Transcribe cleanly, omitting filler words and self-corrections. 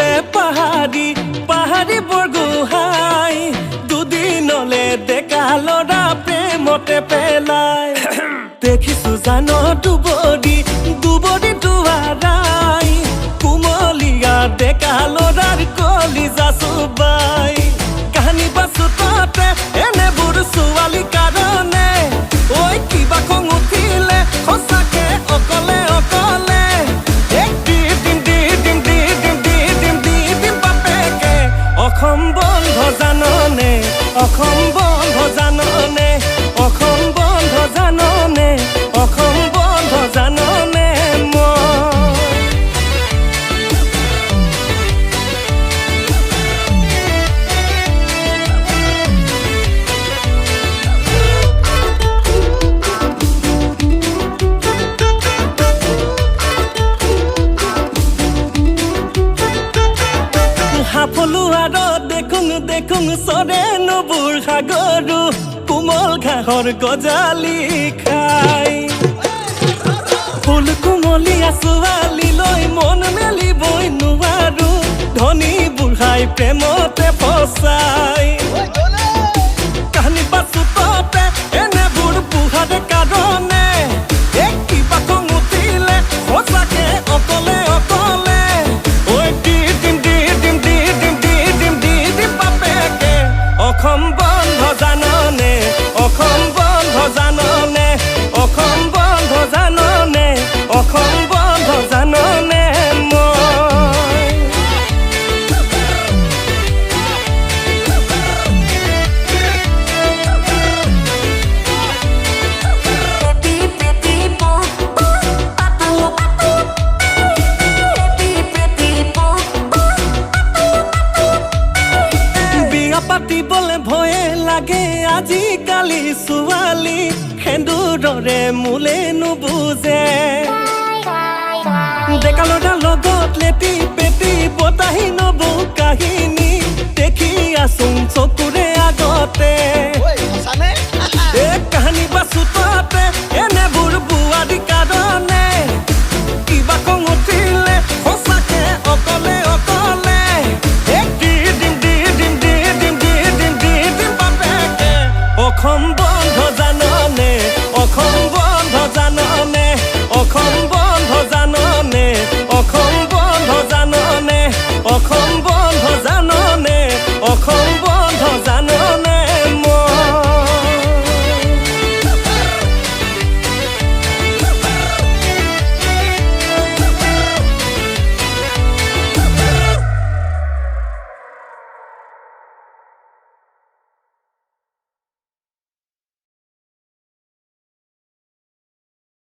বোলে পাহাৰী পাহাৰী বৰগোহাঁই দুদিনলে ডেকা ল'ৰা প্ৰেমতে পেলাই দেখিছো জানো দুবৰি দুৱাৰাই কুমলীয়া ডেকা ল'ৰাৰ কলিজা চুবাই কাহানী বাচো তাতে এনেবোৰ ছোৱালী কাৰণে ঐ কিবা খং উঠিলে সঁচাকে অকলে অকলে অসম বন্ধ জাননে অসম বন্ধ জাননে অসম বন্ধ জাননে অসম বন্ধ জাননে সাফলো আৰু দেখোং চৰে নবুৰ সাগৰো কোমল ঘাঁহৰ গজালি খাই ফুল কোমলীয়া ছোৱালী লৈ মন মেলিবই নোৱাৰো ধনী বুঢ়াই প্ৰেমতে ফচাই কাহানী পাছো ততে এনেবোৰ বুঢ়াৰে কাৰণে কিবা খং উঠিলে সঁচাকে অকলে অকলে অসম বন্ধ জাননে অসম বন্ধ জাননে অসম বন্ধ জাননে অসম বন্ধ জাননে পাতিবলে ভয়ে লাগে আজিকালি ছোৱালী সেন্দুৰৰে মোলে নুবুজে ডেকা ল'ৰা লগত লেটি পেটি বতাহি নবৌ কাহিনী দেখি আছোং চকুৰে আগতে